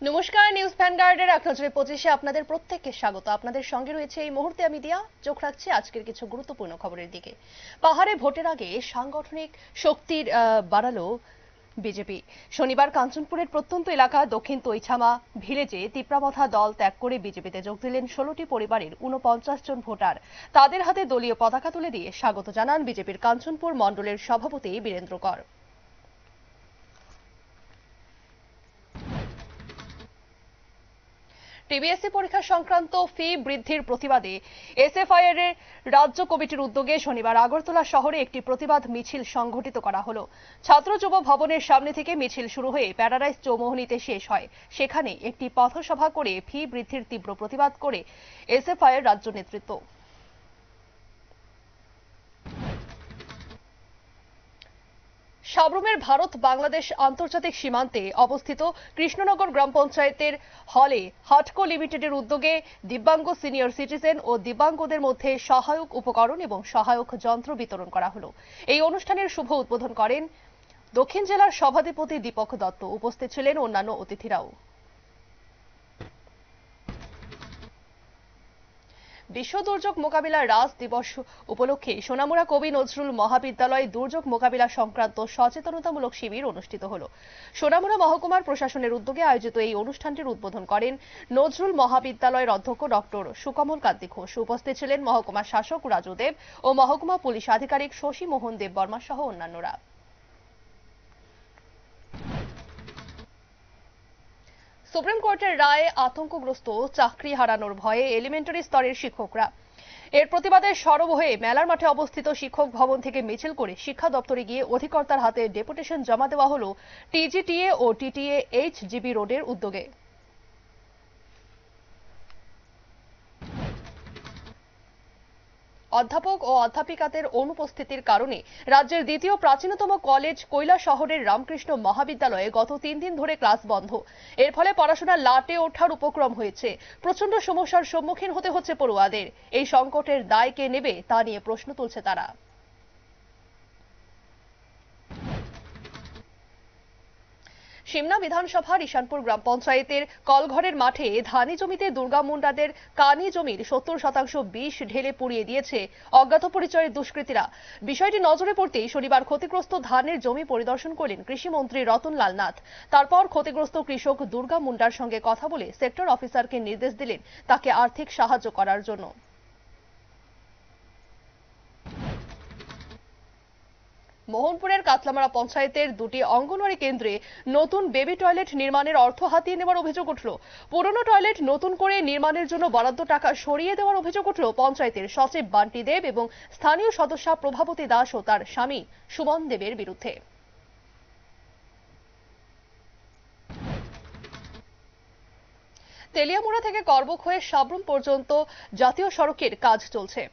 নমস্কার, নিউজ ভ্যানগার্ডের ১ নজরে ২৫-এ আপনাদের প্রত্যেককে স্বাগত। আপনাদের সঙ্গে রয়েছে এই মুহূর্তে আমি দিয়া। চোখ রাখছি আজকের কিছু গুরুত্বপূর্ণ খবরের দিকে। পাহাড়ে ভোটের আগে সাংগঠনিক শক্তির বাড়ালো বিজেপি। শনিবার কাঞ্চনপুরের প্রত্যন্ত এলাকা দক্ষিণ তৈছামা ভিলেজে তিপ্রামথা দল ত্যাগ করে বিজেপিতে যোগ দিলেন ১৬টি পরিবারের ৪৯ জন ভোটার। তাদের হাতে দলীয় পতাকা তুলে দিয়ে স্বাগত জানান বিজেপির কাঞ্চনপুর মণ্ডলের সভাপতি বীরেন্দ্র কর। টিবিএসসি পরীক্ষা সংক্রান্ত ফি বৃদ্ধির প্রতিবাদে এসএফআইআর এর রাজ্য কমিটির উদ্যোগে শনিবার আগরতলা শহরে একটি প্রতিবাদ মিছিল সংগঠিত করা হলো। ছাত্র যুব ভবনের সামনে থেকে মিছিল শুরু হয়ে প্যারাডাইস চৌমুহনীতে শেষ হয়। সেখানে একটি পথসভা করে ফি বৃদ্ধির তীব্র প্রতিবাদ করে এসএফআইআর রাজ্য নেতৃত্ব। সাবরুমের ভারত বাংলাদেশ আন্তর্জাতিক সীমান্তে অবস্থিত কৃষ্ণনগর গ্রাম পঞ্চায়েতের হলে হাটকো লিমিটেডের উদ্যোগে দিব্যাঙ্গ সিনিয়র সিটিজেন ও দিব্যাঙ্গদের মধ্যে সহায়ক উপকরণ এবং সহায়ক যন্ত্র বিতরণ করা হলো। এই অনুষ্ঠানের শুভ উদ্বোধন করেন দক্ষিণ জেলার সভাধিপতি দীপক দত্ত। উপস্থিত ছিলেন অন্যান্য অতিথিরাও। বিশ্ব দুর্যোগ মোকাবিলা রাজ দিবস উপলক্ষে সোনামুড়া কবি নজরুল মহাবিদ্যালয়ে দুর্যোগ মোকাবিলা সংক্রান্ত সচেতনতামূলক শিবির অনুষ্ঠিত হল। সোনামুড়া মহকুমার প্রশাসনের উদ্যোগে আয়োজিত এই অনুষ্ঠানটির উদ্বোধন করেন নজরুল মহাবিদ্যালয়ের অধ্যক্ষ ডক্টর সুকমল কান্তি ঘোষ। উপস্থিত ছিলেন মহকুমা শাসক রাজু দেব ও মহকুমা পুলিশ আধিকারিক শশী মোহন দেব বর্মা সহ অন্যান্যরা। সুপ্রিম কোর্টের রায়ে আতঙ্কগ্রস্ত চাকরি হারানোর ভয়ে এলিমেন্টারি স্তরের শিক্ষকরা। এর প্রতিবাদে সরব হয়ে মেলার মাঠে অবস্থিত শিক্ষক ভবন থেকে মিছিল করে শিক্ষা দপ্তরে গিয়ে অধিকর্তার হাতে ডেপুটেশন জমা দেওয়া হল টিজিটিএ ও টিটিএ এইচজিবি রোডের উদ্যোগে। অধ্যাপক ও অধ্যাপিকাদের অনুপস্থিতির কারণে রাজ্যের দ্বিতীয় প্রাচীনতম কলেজ কৈলাসহরের রামকৃষ্ণ মহাবিদ্যালয়ে গত ৩ দিন ধরে ক্লাস বন্ধ। এর ফলে পড়াশোনা লাটে ওঠার উপক্রম হয়েছে। প্রচন্ড সমস্যার সম্মুখীন হতে হচ্ছে পড়ুয়াদের। এই সংকটের দায় কে নেবে তা নিয়ে প্রশ্ন তুলছে তারা। সিমনা বিধানসভার ঈশানপুর গ্রাম পঞ্চায়েতের কলঘরের মাঠে ধানি জমিতে দুর্গা মুন্ডাদের কানি জমির ৭০% বিষ ঢেলে পুড়িয়ে দিয়েছে অজ্ঞাত পরিচয়ের দুষ্কৃতীরা। বিষয়টি নজরে পড়তেই শনিবার ক্ষতিগ্রস্ত ধানের জমি পরিদর্শন করলেন কৃষিমন্ত্রী রতনলাল নাথ। তারপর ক্ষতিগ্রস্ত কৃষক দুর্গা মুন্ডার সঙ্গে কথা বলে সেক্টর অফিসারকে নির্দেশ দিলেন তাকে আর্থিক সাহায্য করার জন্য। মোহনপুরের কাতলামারা পঞ্চায়েতের দুটি অঙ্গনওয়াড়ি কেন্দ্রে নতুন বেবি টয়লেট নির্মাণের অর্থ হাতিয়ে নেওয়ার অভিযোগ উঠল। পুরনো টয়লেট নতুন করে নির্মাণের জন্য বরাদ্দ টাকা সরিয়ে দেওয়ার অভিযোগ উঠল পঞ্চায়েতের সচিব বান্টি দেব এবং স্থানীয় সদস্যা প্রভাবতী দাস ও তার স্বামী সুমন দেবের বিরুদ্ধে। তেলিয়ামুড়া থেকে করবুক হয়ে সাবরুম পর্যন্ত জাতীয় সড়কের কাজ চলছে।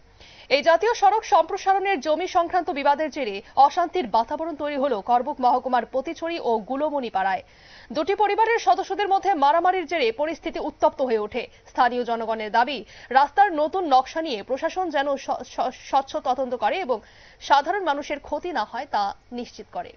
এই জাতীয় সড়ক সম্প্রসারণের জমি সংক্রান্ত বিবাদের জেরে অশান্তির বাতাবরণ তৈরি হলো করবুক মহকুমার পতিছড়ি ও গুলমনি পাড়ায়। দুটি পরিবারের সদস্যদের মধ্যে মারামারির জেরে পরিস্থিতি উত্তপ্ত হয়ে ওঠে। স্থানীয় জনগণের দাবি, রাস্তার নতুন নকশা নিয়ে প্রশাসন যেন স্বচ্ছ তদন্ত করে এবং সাধারণ মানুষের ক্ষতি না হয় তা নিশ্চিত করে।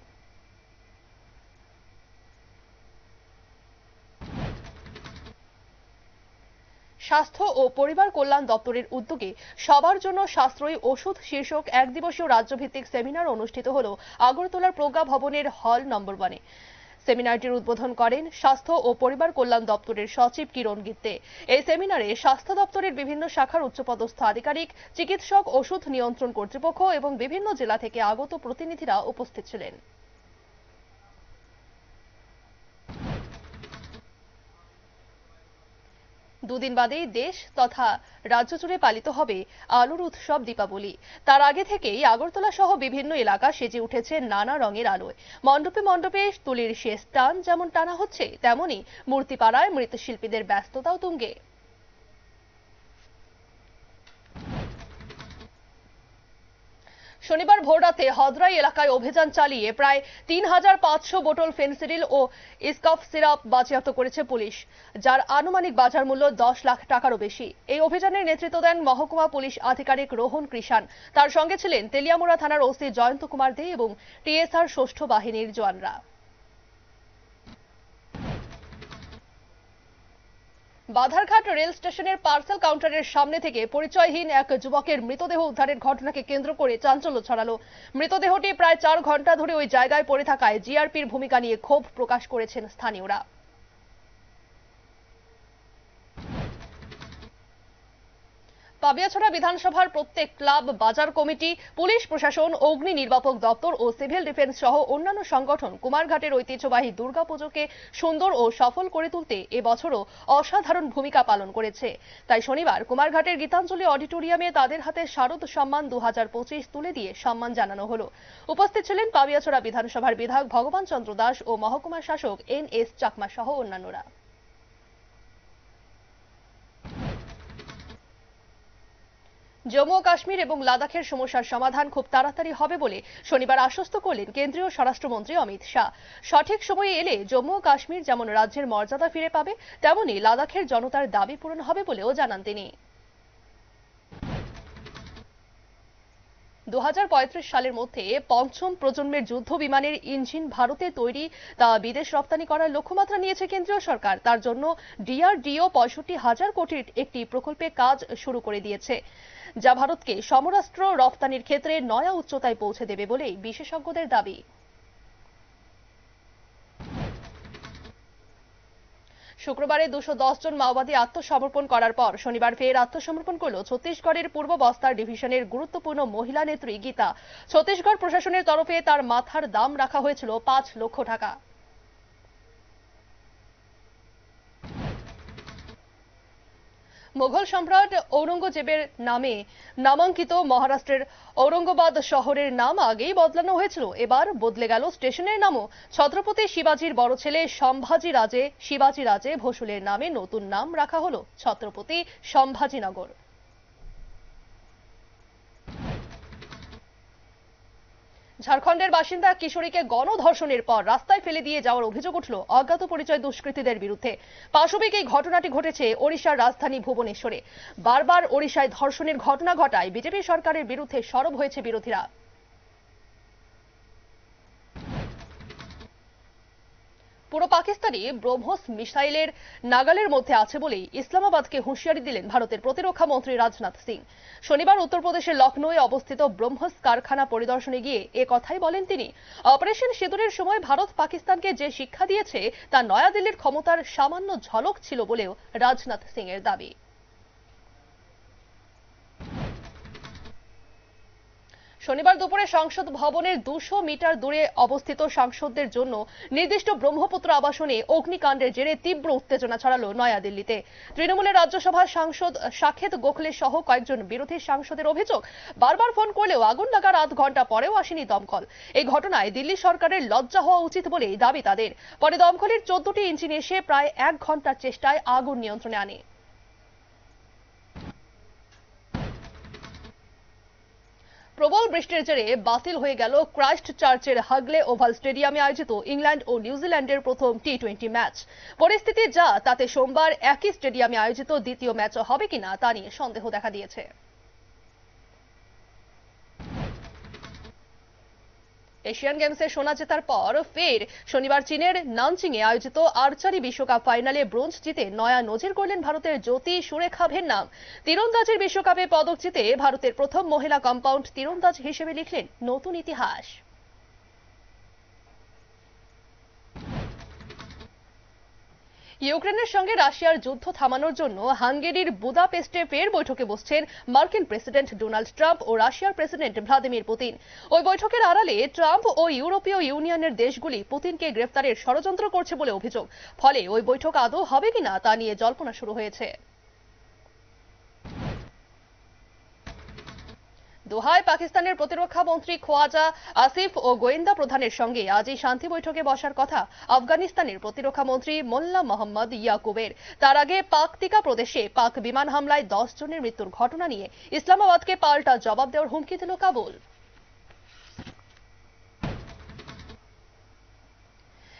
স্বাস্থ্য ও পরিবার কল্যাণ দপ্তরের উদ্যোগে সবার জন্য সাশ্রয়ী ওষুধ শীর্ষক একদিবসীয় রাজ্যভিত্তিক সেমিনার অনুষ্ঠিত হল আগরতলার প্রজ্ঞা ভবনের হল নম্বর 1-এ। সেমিনারটির উদ্বোধন করেন স্বাস্থ্য ও পরিবার কল্যাণ দপ্তরের সচিব কিরণ গিত্তে। এই সেমিনারে স্বাস্থ্য দপ্তরের বিভিন্ন শাখার উচ্চপদস্থ আধিকারিক, চিকিৎসক, ওষুধ নিয়ন্ত্রণ কর্তৃপক্ষ এবং বিভিন্ন জেলা থেকে আগত প্রতিনিধিরা উপস্থিত ছিলেন। দুদিন বাদেই দেশ তথা রাজ্য জুড়ে পালিত হবে আলোর উৎসব দীপাবলি। তার আগে থেকেই আগরতলা সহ বিভিন্ন এলাকা সেজে উঠেছে নানা রঙের আলোয়। মণ্ডপে মণ্ডপে তুলির শেষ টান যেমন টানা হচ্ছে, তেমনি মূর্তিপাড়ায় মৃৎশিল্পীদের ব্যস্ততাও তুঙ্গে। শনিবার ভোররাতে হদরাই এলাকায় অভিযান চালিয়ে প্রায় ৩৫০০ বোতল ফেনসিডিল ও ইসকফ সিরাপ বাজেয়াপ্ত করেছে পুলিশ, যার আনুমানিক বাজার মূল্য ১০ লাখ টাকারও বেশি। এই অভিযানের নেতৃত্ব দেন মহকুমা পুলিশ আধিকারিক রোহন কৃষাণ। তার সঙ্গে ছিলেন তেলিয়ামুড়া থানার ওসি জয়ন্ত কুমার দে এবং টিএসআর ষষ্ঠ বাহিনীর জওয়ানরা। বাধারঘাট রেল স্টেশনের পার্সেল কাউন্টারের সামনে থেকে পরিচয়হীন এক যুবকের মৃতদেহ উদ্ধারের ঘটনাকে কেন্দ্র করে চাঞ্চল্য ছড়ালো। মৃতদেহটি প্রায় 4 ঘন্টা ধরে ওই জায়গায় পড়ে থাকায় জিআরপির ভূমিকা নিয়ে ক্ষোভ প্রকাশ করেছেন স্থানীয়রা। পাবিয়াছড়া বিধানসভার প্রত্যেক ক্লাব, বাজার কমিটি, পুলিশ প্রশাসন, অগ্নি নির্বাপক দপ্তর ও সিভিল ডিফেন্স সহ অন্যান্য সংগঠন কুমারঘাটের ঐতিহ্যবাহী দুর্গাপুজোকে সুন্দর ও সফল করে তুলতে এবছরও অসাধারণ ভূমিকা পালন করেছে। তাই শনিবার কুমারঘাটের গীতাঞ্জলি অডিটোরিয়ামে তাদের হাতে শারদ সম্মান 2025 তুলে দিয়ে সম্মান জানানো হলো। উপস্থিত ছিলেন পাবিয়াছড়া বিধানসভার বিধায়ক ভগবান চন্দ্র দাস ও মহকুমা শাসক NS চাকমা সহ অন্যান্যরা। জম্মু ও কাশ্মীর এবং লাদাখের সমস্যার সমাধান খুব তাড়াতাড়ি হবে বলে শনিবার আশ্বস্ত করলেন কেন্দ্রীয় স্বরাষ্ট্রমন্ত্রী অমিত শাহ। সঠিক সময়ে এলে জম্মু ও কাশ্মীর যেমন রাজ্যের মর্যাদা ফিরে পাবে, তেমনি লাদাখের জনতার দাবি পূরণ হবে বলেও জানান তিনি। 2035 সালের মধ্যে পঞ্চম প্রজন্মের যুদ্ধ বিমানের ইঞ্জিন ভারতে তৈরি তা বিদেশ রপ্তানি করার লক্ষ্যমাত্রা নিয়েছে কেন্দ্রীয় সরকার। তার জন্য DRDO 65,000 কোটির একটি প্রকল্পে কাজ শুরু করে দিয়েছে, যা ভারতকে সমরাস্ত্র রপ্তানির ক্ষেত্রে নয়া উচ্চতায় পৌঁছে দেবে বলেই বিশেষজ্ঞদের দাবি। শুক্রবারে 210 জন মাওবাদী আত্মসমর্পণ করার পর শনিবার ফের আত্মসমর্পণ করল ছত্তিশগড়ের পূর্ব বস্তার ডিভিশনের গুরুত্বপূর্ণ মহিলা নেত্রী গীতা। ছত্তিশগড় প্রশাসনের তরফে তার মাথার দাম রাখা হয়েছিল 5 লক্ষ টাকা। মুঘল সম্রাট ঔরঙ্গজেবের নামে নামাঙ্কিত মহারাষ্ট্রের ঔরঙ্গাবাদ শহরের নাম আগেই বদলানো হয়েছিল। এবার বদলে গেল স্টেশনের নামও। ছত্রপতি শিবাজির বড় ছেলে শিবাজি রাজে ভোসলের নামে নতুন নাম রাখা হলো ছত্রপতি সম্ভাজিনগর। ঝাড়খণ্ডের বাসিন্দা কিশোরীকে গণধর্ষণের পর রাস্তায় ফেলে দিয়ে যাওয়ার অভিযোগ উঠল অজ্ঞাত পরিচয় দুষ্কৃতীদের বিরুদ্ধে। পাশবিক এই ঘটনাটি ঘটেছে ওড়িশার রাজধানী ভুবনেশ্বরে। বারবার ওড়িশায় ধর্ষণের ঘটনা ঘটায় বিজেপি সরকারের বিরুদ্ধে সরব হয়েছে বিরোধীরা। পুরো পাকিস্তানি ব্রহ্মস মিসাইলের নাগালের মধ্যে আছে বলেই ইসলামাবাদকে হুঁশিয়ারি দিলেন ভারতের প্রতিরক্ষা মন্ত্রী রাজনাথ সিং। শনিবার উত্তরপ্রদেশের লখনৌয়ে অবস্থিত ব্রহ্মস কারখানা পরিদর্শনে গিয়ে এ কথাই বলেন তিনি। অপারেশন সিঁদুরের সময় ভারত পাকিস্তানকে যে শিক্ষা দিয়েছে তা নয়াদিল্লির ক্ষমতার সামান্য ঝলক ছিল বলেও রাজনাথ সিং এর দাবি। শনিবার দুপুরে সংসদ ভবনের 200 মিটার দূরে অবস্থিত সাংসদদের জন্য নির্দিষ্ট ব্রহ্মপুত্র আবাসনে অগ্নিকাণ্ডের জেরে তীব্র উত্তেজনা ছড়ালো নয়াদিল্লিতে। তৃণমূলের রাজ্যসভার সাংসদ সাকেত গোখলে সহ কয়েকজন বিরোধী সাংসদের অভিযোগ, বারবার ফোন করলেও আগুন লাগার আধ ঘন্টা পরেও আসেনি দমকল। এই ঘটনায় দিল্লি সরকারের লজ্জা হওয়া উচিত বলেই দাবি তাদের। পরে দমকলের 14টি ইঞ্জিন এসে প্রায় 1 ঘন্টার চেষ্টায় আগুন নিয়ন্ত্রণে আনে। প্রবল বৃষ্টির জেরে বাতিল হয়ে গেল ক্রাইস্ট চার্চের হাগলে ওভাল স্টেডিয়ামে আয়োজিত ইংল্যান্ড ও নিউজিল্যান্ডের প্রথম টি20 ম্যাচ। পরিস্থিতি যা, তাতে সোমবার একই স্টেডিয়ামে আয়োজিত দ্বিতীয় ম্যাচও হবে কিনা তা নিয়ে সন্দেহ দেখা দিয়েছে। এশিয়ান গেমসে সোনা জেতার পর ফের শনিবার চীনের নানচিং এ আয়োজিত আর্চারি বিশ্বকাপ ফাইনালে ব্রোঞ্জ জিতে নয়া নজির করলেন ভারতের জ্যোতি সুরেখা ভেন্নাম। তীরন্দাজের বিশ্বকাপে পদক জিতে ভারতের প্রথম মহিলা কম্পাউন্ড তীরন্দাজ হিসেবে লিখলেন নতুন ইতিহাস। ইউক্রেনের সঙ্গে রাশিয়ার যুদ্ধ থামানোর জন্য হাঙ্গেরির বুদাপেস্টে ফের বৈঠকে বসছেন মার্কিন প্রেসিডেন্ট ডোনাল্ড ট্রাম্প ও রাশিয়ার প্রেসিডেন্ট ভ্লাদিমির পুতিন। ওই বৈঠকের আড়ালে ট্রাম্প ও ইউরোপীয় ইউনিয়নের দেশগুলি পুতিনকে গ্রেফতারের ষড়যন্ত্র করছে বলে অভিযোগ। ফলে ওই বৈঠক আদৌ হবে কিনা তা নিয়ে জল্পনা শুরু হয়েছে। দোহায় পাকিস্তানের প্রতিরক্ষা মন্ত্রী খোয়াজা আসিফ ও গোয়েন্দা প্রধানের সঙ্গে আজ এই শান্তি বৈঠকে বসার কথা আফগানিস্তানের প্রতিরক্ষা মন্ত্রী মোল্লা মোহাম্মদ ইয়াকুবের। তার আগে পাকতিকা প্রদেশে পাক বিমান হামলায় 10 জনের মৃত্যুর ঘটনা নিয়ে ইসলামাবাদকে পাল্টা জবাব দেওয়ার হুমকি দিল কাবুল।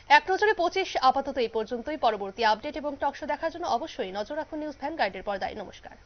এক নজরে 25 আপাতত এই পর্যন্তই। পরবর্তী আপডেট এবং টকশো দেখার জন্য অবশ্যই নজর রাখুন নিউজ ভ্যানগার্ডের পর্দায়। নমস্কার।